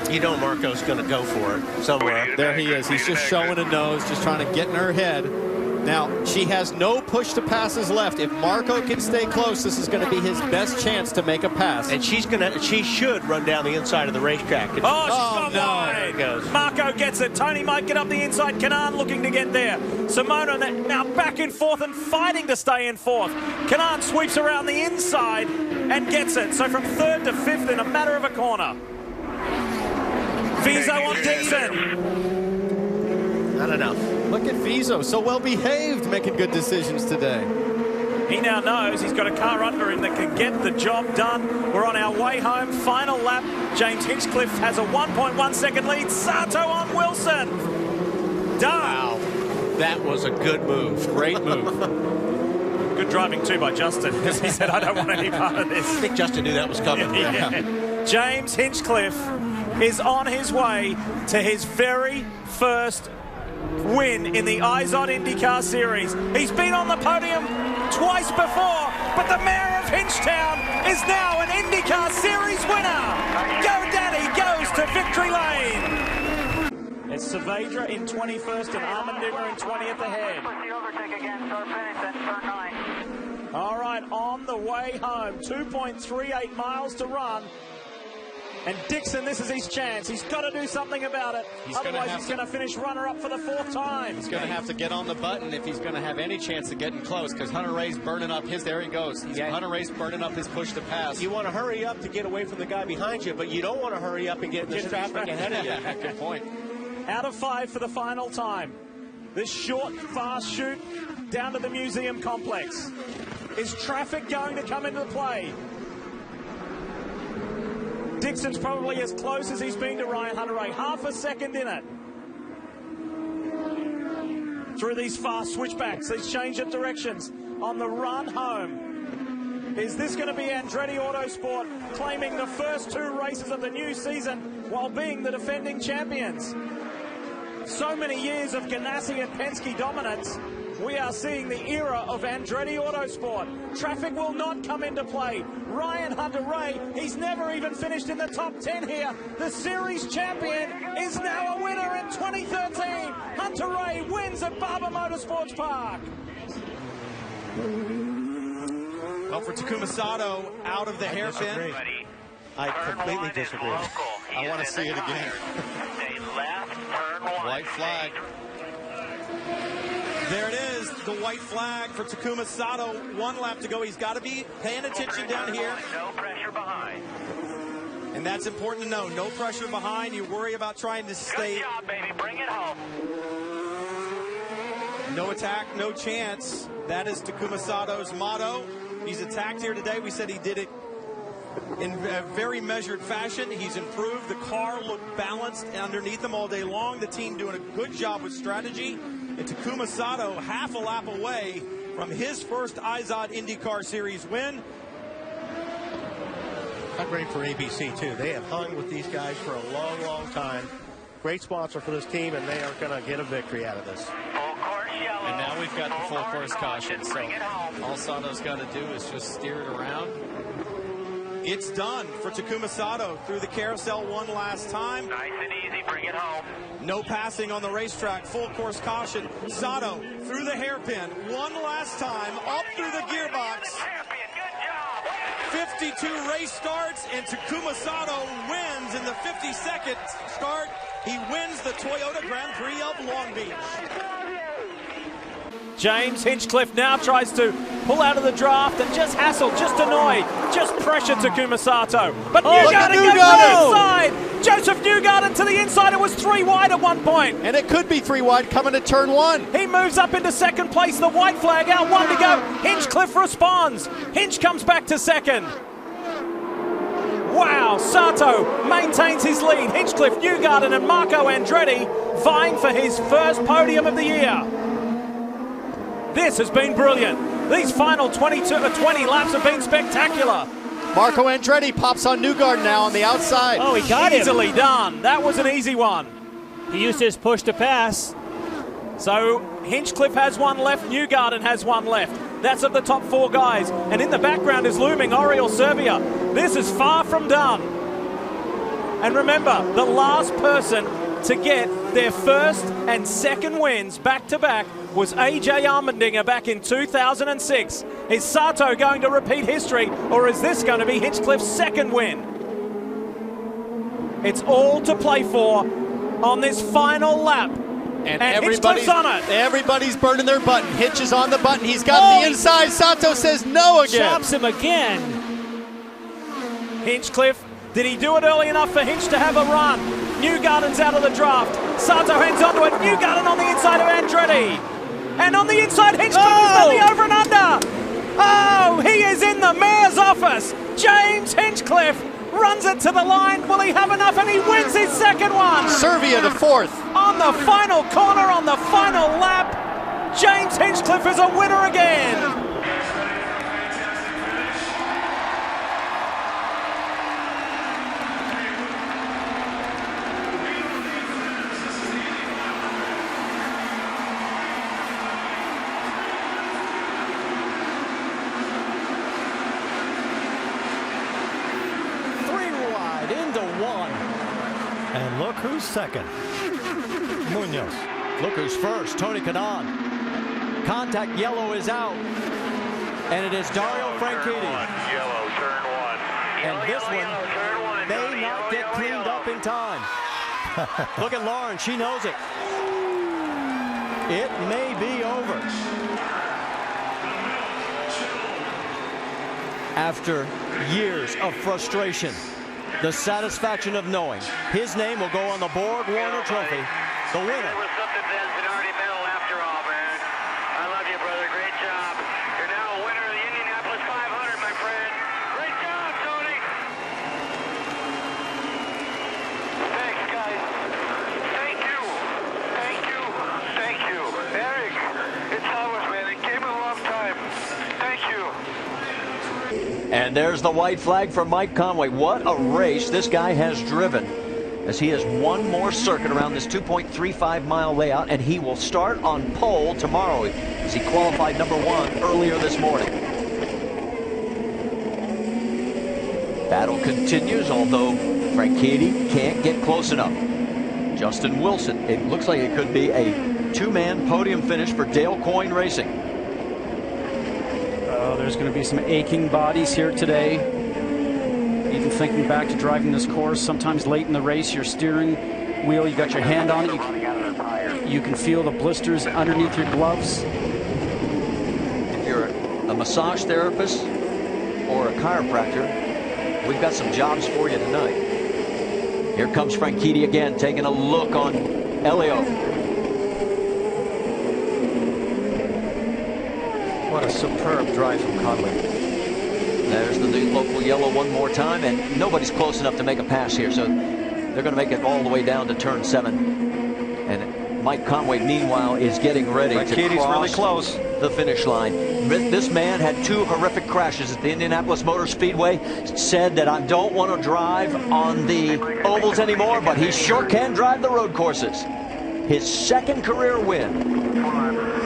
You know Marco's going to go for it somewhere. There he is. He's just showing a nose, just trying to get in her head. Now, she has no push to passes left. If Marco can stay close, this is going to be his best chance to make a pass. And she should run down the inside of the racetrack. She's gone wide. There it goes. Marco gets it. Tony might get up the inside. Canaan looking to get there. Simona now back in fourth and fighting to stay in fourth. Canaan sweeps around the inside and gets it. So from third to fifth in a matter of a corner. Viso on Dixon. Not enough. Look at Viso, so well behaved, making good decisions today. He now knows he's got a car under him that can get the job done. We're on our way home, final lap. James Hinchcliffe has a 1.1 second lead. Sato on Wilson. Done. Wow, that was a good move. Great move. Good driving too by Justin, because he said, I don't want any part of this. I think Justin knew that was coming. Yeah. James Hinchcliffe is on his way to his very first win in the IZOD IndyCar Series. He's been on the podium twice before, but the mayor of Hinchtown is now an IndyCar Series winner. Go Daddy goes to victory lane. It's Saavedra in 21st and Armandina in 20th ahead. All right, on the way home, 2.38 miles to run. And Dixon, this is his chance. He's got to do something about it. Otherwise, he's going to finish runner-up for the fourth time. He's going to have to get on the button if he's going to have any chance of getting close, because hunter-reay's burning up his, there he goes. Hunter-reay's burning up his push to pass. You want to hurry up to get away from the guy behind you, but you don't want to hurry up and get in the traffic ahead of you. Good point. Out of 5 for the final time. This short, fast shoot down to the museum complex. Is traffic going to come into play? Dixon's probably as close as he's been to Ryan Hunter-Reay. Half a second in it. Through these fast switchbacks, these change of directions on the run home. Is this going to be Andretti Autosport claiming the first 2 races of the new season while being the defending champions? So many years of Ganassi and Penske dominance. We are seeing the era of Andretti Autosport. Traffic will not come into play. Ryan Hunter-Reay, he's never even finished in the top 10 here. The series champion is now a winner in 2013. Hunter-Reay wins at Barber Motorsports Park. Well, for Takuma Sato, out of the hairpin. I completely disagree. I want to see it again. White flag. There it is, the white flag for Takuma Sato. 1 lap to go. He's got to be paying attention down here. No pressure behind. And that's important to know. No pressure behind. You worry about trying to stay. Good job, baby. Bring it home. No attack, no chance. That is Takuma Sato's motto. He's attacked here today. We said he did it in a very measured fashion. He's improved. The car looked balanced underneath him all day long. The team doing a good job with strategy. And Takuma Sato half a lap away from his first IZOD IndyCar Series win. I'm great for ABC, too. They have hung with these guys for a long, long time. Great sponsor for this team, and they are going to get a victory out of this. Full course yellow. And now we've got the full course caution, so all Sato's got to do is just steer it around. It's done for Takuma Sato through the carousel one last time. Nice and easy. Bring it home. No passing on the racetrack. Full course caution. Sato through the hairpin one last time, up through the gearbox. 52 race starts, and Takuma Sato wins in the 52nd start. He wins the Toyota Grand Prix of Long Beach. James Hinchcliffe now tries to pull out of the draft and just hassle, just annoy, just pressure Takuma Sato. But Newgarden goes to the inside. Joseph Newgarden to the inside. It was 3 wide at one point. And it could be 3 wide coming to turn 1. He moves up into second place. The white flag out. 1 to go. Hinchcliffe responds. Hinch comes back to second. Wow, Sato maintains his lead. Hinchcliffe, Newgarden and Marco Andretti vying for his first podium of the year. This has been brilliant. These final 20 laps have been spectacular. Marco Andretti pops on Newgarden now on the outside. Oh, he got easily done. That was an easy one. He used his push to pass. So Hinchcliffe has 1 left, Newgarden has 1 left. That's of the top 4 guys. And in the background is looming Oriol Servia. This is far from done. And remember, the last person to get their first and second wins back-to-back was A.J. Allmendinger back in 2006. Is Sato going to repeat history, or is this going to be Hinchcliffe's second win? It's all to play for on this final lap. And Hinchcliffe's on it. Everybody's burning their button. Hitch is on the button. He's got the inside. Sato says no again. Chops him again. Hinchcliffe, did he do it early enough for Hinch to have a run? Newgarden's out of the draft. Sato hangs onto it. Newgarden on the inside of Andretti. And on the inside, Hinchcliffe has done the over and under. Oh, he is in the mayor's office. James Hinchcliffe runs it to the line. Will he have enough? And he wins his second one. Servia to fourth. On the final corner, on the final lap, James Hinchcliffe is a winner again. And look who's second. Munoz. Look who's first. Tony Kanaan. Contact yellow is out. And it is Dario Franchitti. Yellow, turn one. And this one may not get cleaned up in time. Look at Lauren. She knows it. It may be over. After years of frustration, the satisfaction of knowing his name will go on the Borg Warner Trophy. The winner. It was something that's an already medal after all, man. I love you, brother. Great job. You're now a winner of the Indianapolis 500, my friend. Great job, Tony. Thanks, guys. Thank you. Thank you. Thank you. Eric, it's ours, man. It came a long time. Thank you. And there's the white flag for Mike Conway. What a race this guy has driven, as he has one more circuit around this 2.35-mile layout, and he will start on pole tomorrow, as he qualified #1 earlier this morning. Battle continues, although Franchitti can't get close enough. Justin Wilson, it looks like it could be a two-man podium finish for Dale Coyne Racing. There's going to be some aching bodies here today. Even thinking back to driving this course, sometimes late in the race, your steering wheel, you got your hand on it, you can feel the blisters underneath your gloves. If you're a massage therapist or a chiropractor, we've got some jobs for you tonight. Here comes Franchitti again, taking a look on Helio. What a superb drive from Conway. There's the new local yellow one more time, and nobody's close enough to make a pass here, so they're going to make it all the way down to turn 7. And Mike Conway, meanwhile, is getting ready to cross really close. the finish line. This man had 2 horrific crashes at the Indianapolis Motor Speedway. Said that I don't want to drive on the ovals anymore, but he sure can drive the road courses. His second career win.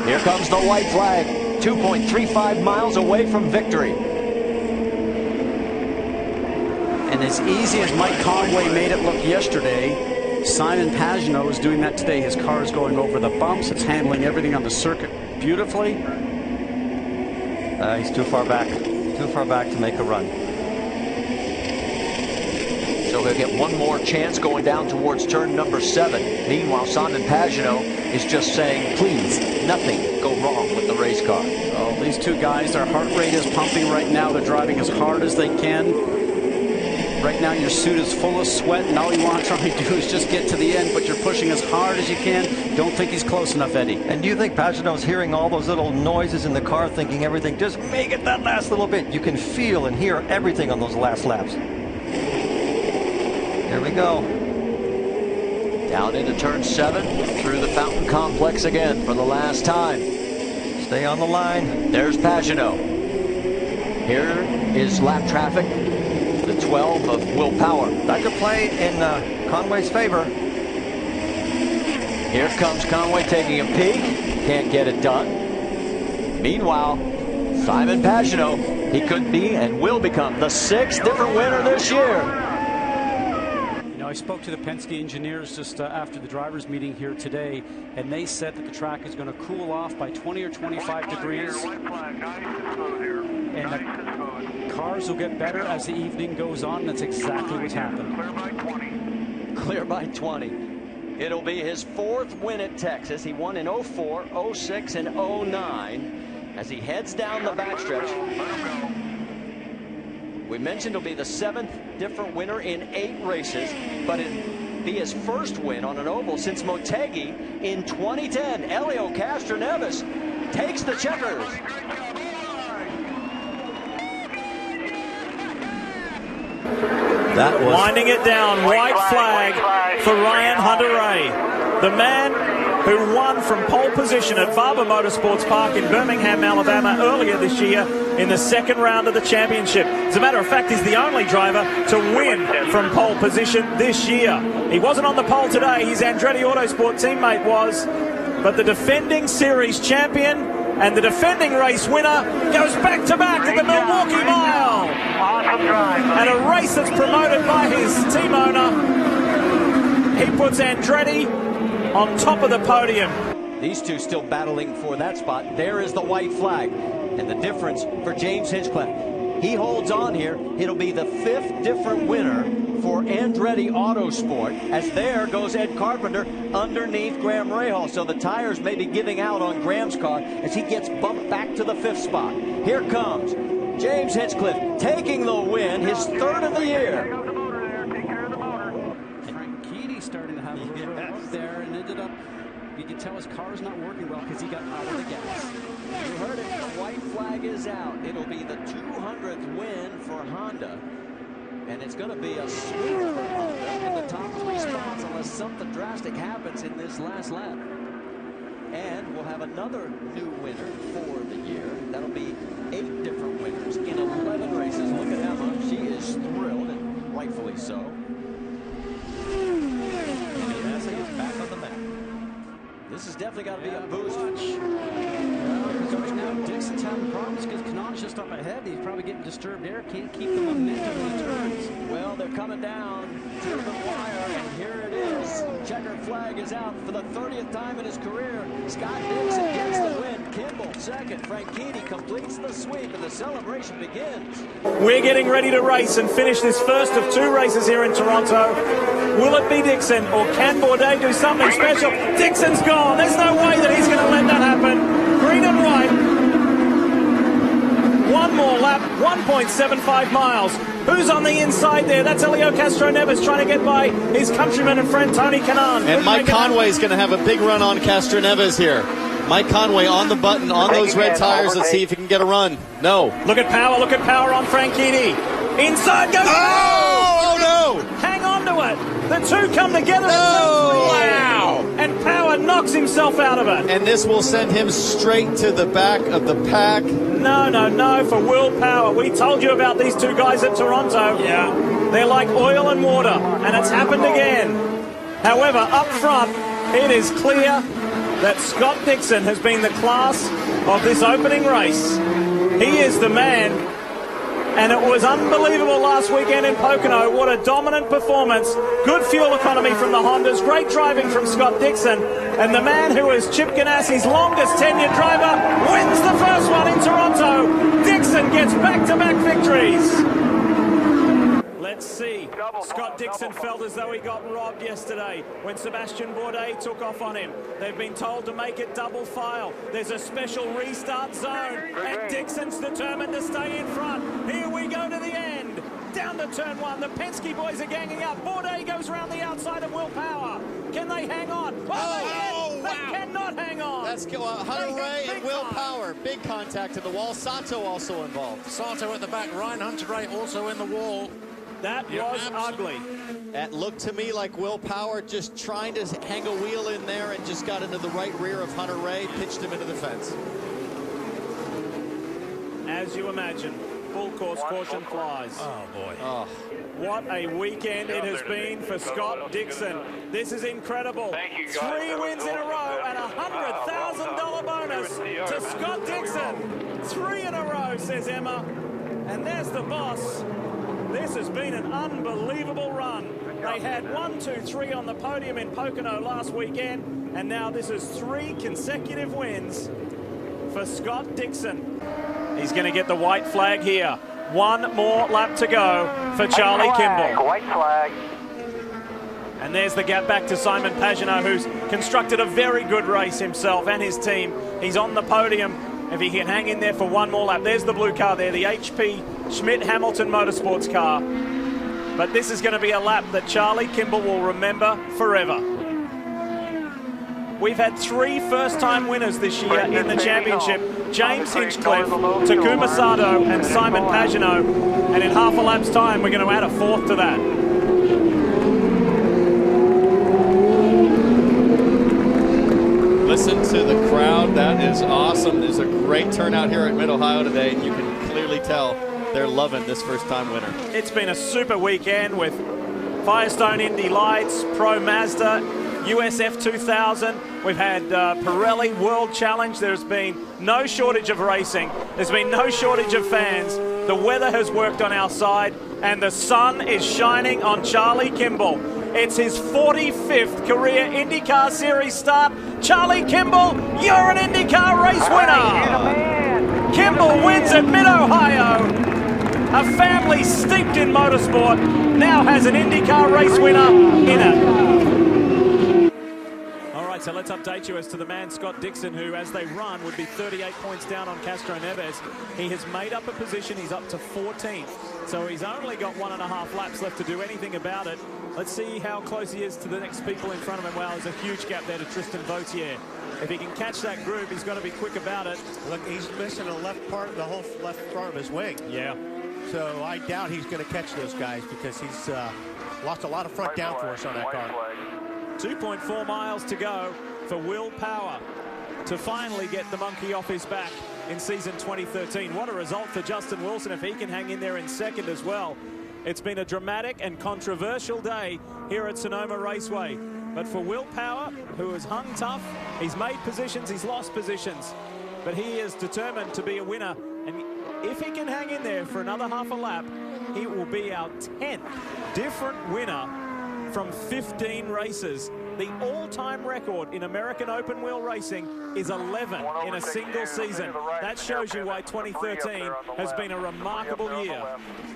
Here comes the white flag. 2.35 miles away from victory. And as easy as Mike Conway made it look yesterday, Simon Pagenaud is doing that today. His car is going over the bumps. It's handling everything on the circuit beautifully. He's too far back to make a run. So he'll get one more chance going down towards turn #7. Meanwhile, Simon Pagenaud is just saying, please, nothing go wrong with the race car. Oh, these two guys, their heart rate is pumping right now. They're driving as hard as they can. Right now, your suit is full of sweat, and all you want to try and do is just get to the end, but you're pushing as hard as you can. Don't think he's close enough, Eddie. And do you think Pagenaud's hearing all those little noises in the car, thinking everything, just make it that last little bit? You can feel and hear everything on those last laps. There we go. Down into turn 7, through the Fountain Complex again for the last time. Stay on the line. There's Pagenaud. Here is lap traffic. The 12 of Will Power. That could play in Conway's favor. Here comes Conway taking a peek. Can't get it done. Meanwhile, Simon Pagenaud, he could be and will become the 6th different winner this year. I spoke to the Penske engineers just after the drivers' meeting here today, and they said that the track is going to cool off by 20 or 25 degrees. And the cars will get better as the evening goes on. That's exactly what's happened. Clear by 20. It'll be his 4th win at Texas. He won in 04, 06, and 09 as he heads down the backstretch. We mentioned it'll be the 7th different winner in 8 races, but it'll be his first win on an oval since Motegi in 2010. Helio Castroneves takes the checkers. That was winding it down. White flag for Ryan Hunter-Reay, the man who won from pole position at Faber Motorsports Park in Birmingham, Alabama earlier this year in the 2nd round of the championship. As a matter of fact, he's the only driver to win from pole position this year. He wasn't on the pole today. His Andretti Autosport teammate was, but the defending series champion and the defending race winner goes back-to-back at the Milwaukee Mile. Awesome drive. And a race that's promoted by his team owner. He puts Andretti on top of the podium. These two still battling for that spot. There is the white flag. And the difference for James Hinchcliffe. He holds on here. It'll be the 5th different winner for Andretti Autosport, as there goes Ed Carpenter underneath Graham Rahal. So the tires may be giving out on Graham's car as he gets bumped back to the 5th spot. Here comes James Hinchcliffe taking the win, his 3rd of the year. Frank Keedy starting to have a little bit of there and ended up, you can tell his car's not working well because he got out of the gas. You heard it, the white flag is out. It'll be the 200th win for Honda. And it's going to be a sweep for Honda in the top 3 spots unless something drastic happens in this last lap. And we'll have another new winner for the year. That'll be 8 different winners in 11 races. Look at Emma. She is thrilled, and rightfully so. And is back on the map. This has definitely got to be a boost. Coach, now Dixon's having problems because Kanon's just up ahead. He's probably getting disturbed there. Can't keep the momentum in the turns. Well, they're coming down to the wire, and here it is. Checker flag is out for the 30th time in his career. Scott Dixon gets the win. Kimball 2nd. Franchitti completes the sweep, and the celebration begins. We're getting ready to race and finish this first of 2 races here in Toronto. Will it be Dixon, or can Bourdais do something special? Dixon's gone. There's no way that he's going to let that happen. Green and white. 1 more lap, 1.75 miles. Who's on the inside there? That's Helio Castroneves trying to get by his countryman and friend Tony Kanaan. And Mike Conway is going to have a big run on Castroneves here. Mike Conway on the button, on those red tires. Let's see if he can get a run. No. Look at power on Franchitti. Inside goes. Oh no! Hang on to it. The two come together. Oh, wow! And Power knocks himself out of it. And this will send him straight to the back of the pack. No, for Will Power. We told you about these 2 guys at Toronto. Yeah. They're like oil and water, and it's happened again. However, up front, it is clear that Scott Dixon has been the class of this opening race. He is the man. And it was unbelievable last weekend in Pagenaud. What a dominant performance. Good fuel economy from the Hondas. Great driving from Scott Dixon. And the man who is Chip Ganassi's longest tenured driver wins the first one in Toronto. Dixon gets back-to-back victories. Let's see. Scott Dixon felt as though he got robbed yesterday when Sebastian Bourdais took off on him. They've been told to make it double file. There's a special restart zone, and Dixon's determined to stay in front. Here we go to the end. Down to turn 1. The Penske boys are ganging up. Bourdais goes around the outside of Will Power. Can they hang on? They cannot hang on. That's Hunter-Reay and Will Power. Big contact in the wall. Sato also involved. Sato at the back. Ryan Hunter-Reay also in the wall. That was ugly. That looked to me like Will Power just trying to hang a wheel in there and just got into the right rear of Hunter-Reay, pitched him into the fence. As you imagine, full course caution flies. Oh, boy. Oh. What a weekend it has been for Scott Dixon. This is incredible. 3 wins in a row and a $100,000 bonus to Scott Dixon. 3 in a row, says Emma. And there's the boss. This has been an unbelievable run. They had 1, 2, 3 on the podium in Pagenaud last weekend, and now this is 3 consecutive wins for Scott Dixon. He's going to get the white flag here. 1 more lap to go for Charlie Kimball. White flag. And there's the gap back to Simon Pagenaud, who's constructed a very good race himself and his team. He's on the podium. If he can hang in there for 1 more lap. There's the blue car there, the HP Schmidt-Hamilton Motorsports car. But this is going to be a lap that Charlie Kimball will remember forever. We've had 3 first-time winners this year in the championship. James Hinchcliffe, Takuma Sato, and Simon Pagenaud. And in half a lap's time, we're going to add a 4th to that. Listen to the crowd. That is awesome. There's a great turnout here at Mid-Ohio today. You can clearly tell they're loving this first-time winner. It's been a super weekend with Firestone Indy Lights, Pro Mazda, USF 2000. We've had Pirelli World Challenge. There's been no shortage of racing. There's been no shortage of fans. The weather has worked on our side, and the sun is shining on Charlie Kimball. It's his 45th career IndyCar Series start. Charlie Kimball, you're an IndyCar race winner. Kimball wins at Mid-Ohio. A family steeped in motorsport now has an IndyCar race winner in it. All right, so let's update you as to the man, Scott Dixon, who, as they run, would be 38 points down on Castroneves. He has made up a position. He's up to 14th. So he's only got 1.5 laps left to do anything about it. Let's see how close he is to the next people in front of him. Wow, there's a huge gap there to Tristan Vautier. If he can catch that group, he's got to be quick about it. Look, he's missing the whole left part of his wing. Yeah. So I doubt he's going to catch those guys because he's lost a lot of front downforce on that car. 2.4 miles to go for Will Power to finally get the monkey off his back in season 2013. What a result for Justin Wilson if he can hang in there in second as well. It's been a dramatic and controversial day here at Sonoma Raceway. But for Will Power, who has hung tough, he's made positions, he's lost positions. But he is determined to be a winner. And if he can hang in there for another half a lap, he will be our 10th different winner from 15 races. The all-time record in American open wheel racing is 11 in a single season. That shows you why 2013 has been a remarkable year.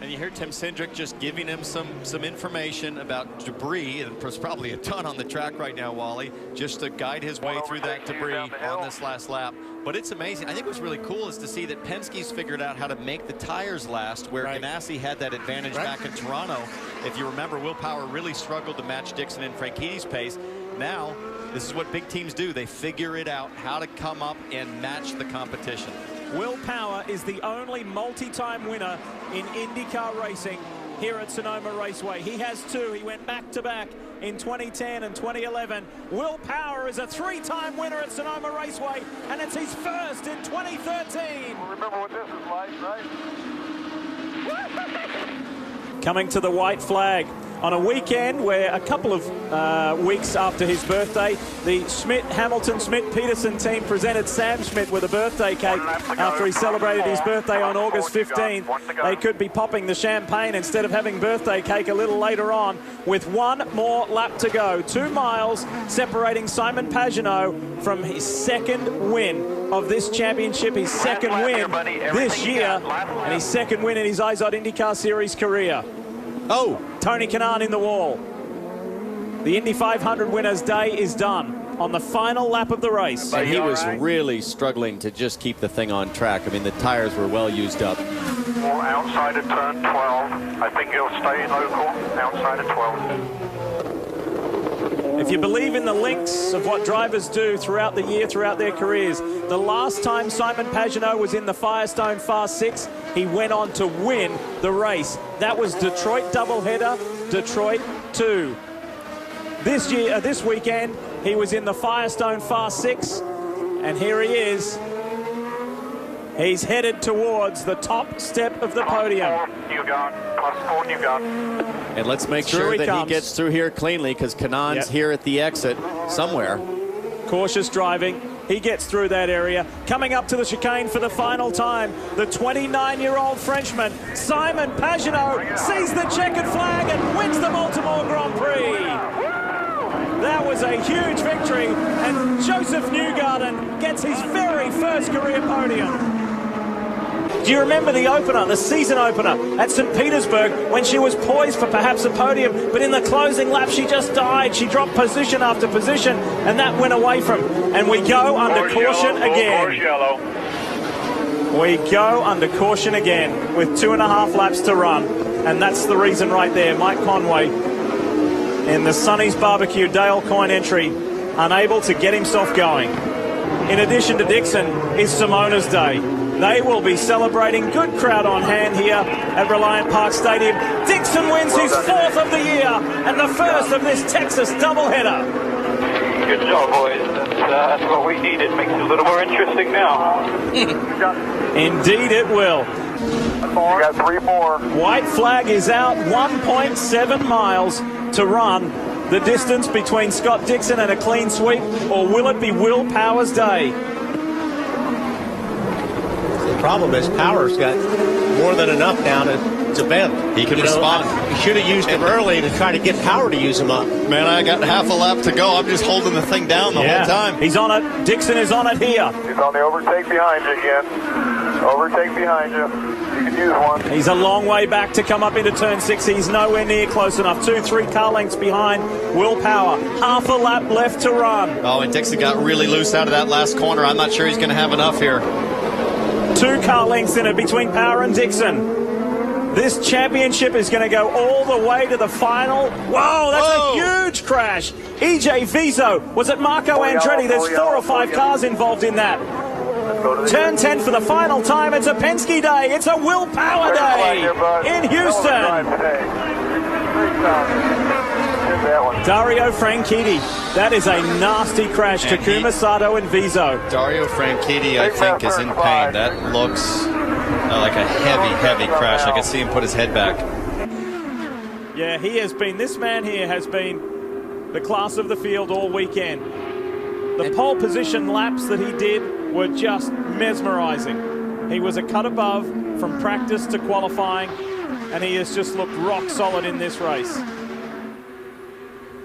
And you hear Tim Cindric just giving him some information about debris, and there's probably a ton on the track right now, Wally, just to guide his way through that debris on this last lap. But it's amazing. I think what's really cool is to see that Penske's figured out how to make the tires last, where Ganassi had that advantage back in Toronto. If you remember, Will Power really struggled to match Dixon and Franchitti's pace. Now, this is what big teams do. They figure it out, how to come up and match the competition. Will Power is the only multi-time winner in IndyCar racing here at Sonoma Raceway. He has 2. He went back-to-back in 2010 and 2011. Will Power is a 3-time winner at Sonoma Raceway, and it's his first in 2013. Remember what this is like, right? Coming to the white flag on a weekend where a couple of weeks after his birthday, the Schmidt-Hamilton-Schmidt-Peterson team presented Sam Schmidt with a birthday cake after he celebrated his birthday on August 15th. They could be popping the champagne instead of having birthday cake a little later on with 1 more lap to go. 2 miles separating Simon Pagenaud from his 2nd win of this championship, his 2nd win this year, and his 2nd win in his IZOD IndyCar Series career. Oh, Tony Kanaan in the wall. The Indy 500 winner's day is done on the final lap of the race. And he was really struggling to just keep the thing on track. I mean, the tires were well used up. Well, outside of turn 12. I think he'll stay local outside of 12. If you believe in the links of what drivers do throughout the year, throughout their careers, the last time Simon Pagenaud was in the Firestone Fast 6, he went on to win the race. That was Detroit doubleheader, Detroit 2. This weekend, he was in the Firestone Fast 6, and here he is. He's headed towards the top step of the podium. And let's make sure that he gets through here cleanly, because Kanaan's here at the exit somewhere. Cautious driving. He gets through that area. Coming up to the chicane for the final time, the 29-year-old Frenchman, Simon Pagenaud, sees the checkered flag and wins the Baltimore Grand Prix. huge victory, and Joseph Newgarden gets his very first career podium. Do you remember the opener, the season opener at St. Petersburg, when she was poised for perhaps a podium, but in the closing lap she just died. She dropped position after position, and that went away from. And we go under caution again. We go under caution again with 2.5 laps to run, and that's the reason right there. Mike Conway in the Sonny's Barbecue Dale Coyne entry, unable to get himself going. In addition to Dixon, is Simona's day. They will be celebrating. Good crowd on hand here at Reliant Park Stadium. Dixon wins his 4th of the year and the first of this Texas doubleheader. Good job, boys. That's what we needed. Makes it a little more interesting now. Indeed it will. We got 3 more. White flag is out. 1.7 miles to run. The distance between Scott Dixon and a clean sweep, or will it be Will Power's day? The problem is Power's got more than enough now to bend. He can respond. He should have used him early to try to get Power to use him up. Man, I got half a lap to go. I'm just holding the thing down the whole time. He's on it. Dixon is on it here. He's on the overtake behind you again. Overtake behind you. You can use one. He's a long way back to come up into turn 6. He's nowhere near close enough. 2-3 car lengths behind Will Power. Half a lap left to run. Oh, and Dixon got really loose out of that last corner. I'm not sure he's going to have enough here. 2 car lengths in it between Power and Dixon. This championship is going to go all the way to the final. Whoa, that's a huge crash. EJ Viso. Was it Marco Andretti? There's 4 or 5 cars involved in that. Turn 10 for the final time. It's a Penske day. It's a Will Power day in Houston. Dario Franchitti. That is a nasty crash. Takuma Sato and Viso. Dario Franchitti, I think, is in pain. That looks like a heavy crash. I can see him put his head back. Yeah, he has been, this man here has been the class of the field all weekend. The pole position laps that he did were just mesmerizing. He was a cut above from practice to qualifying, and he has just looked rock solid in this race.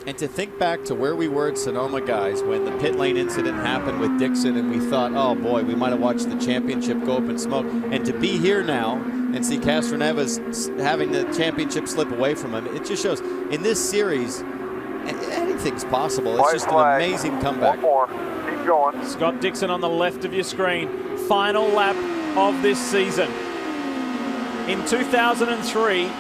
And to think back to where we were at Sonoma, guys, when the pit lane incident happened with Dixon, and we thought, oh boy, we might have watched the championship go up in smoke. And to be here now and see Castroneves having the championship slip away from him, it just shows in this series, anything's possible. It's just an amazing comeback. 1 more. Keep going. Scott Dixon on the left of your screen. Final lap of this season. In 2003,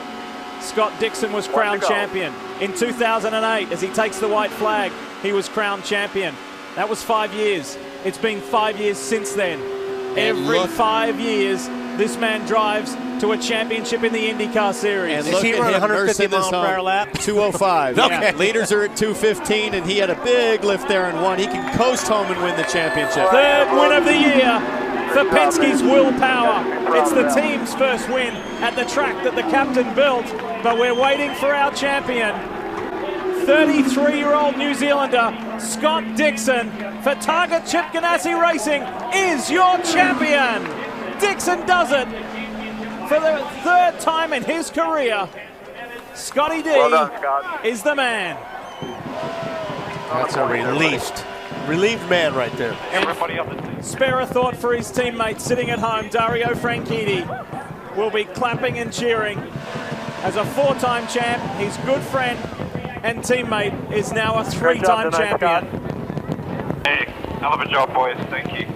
Scott Dixon was crowned champion. In 2008, as he takes the white flag, he was crowned champion. That was 5 years. It's been 5 years since then. Every 5 years, this man drives to a championship in the IndyCar Series. And look at him 150 mile per hour lap. 205. Okay. Leaders are at 215, and he had a big lift there and won. He can coast home and win the championship. 3rd win of the year for Penske's Will Power. It's the team's first win at the track that the captain built, but we're waiting for our champion. 33-year-old New Zealander Scott Dixon for Target Chip Ganassi Racing is your champion. Dixon does it for the 3rd time in his career. Scotty D is the man. That's a relieved man right there. And spare a thought for his teammate sitting at home. Dario Franchitti will be clapping and cheering. As a 4-time champ, his good friend and teammate is now a 3-time champion. Hey, hell of a job, boys. Thank you.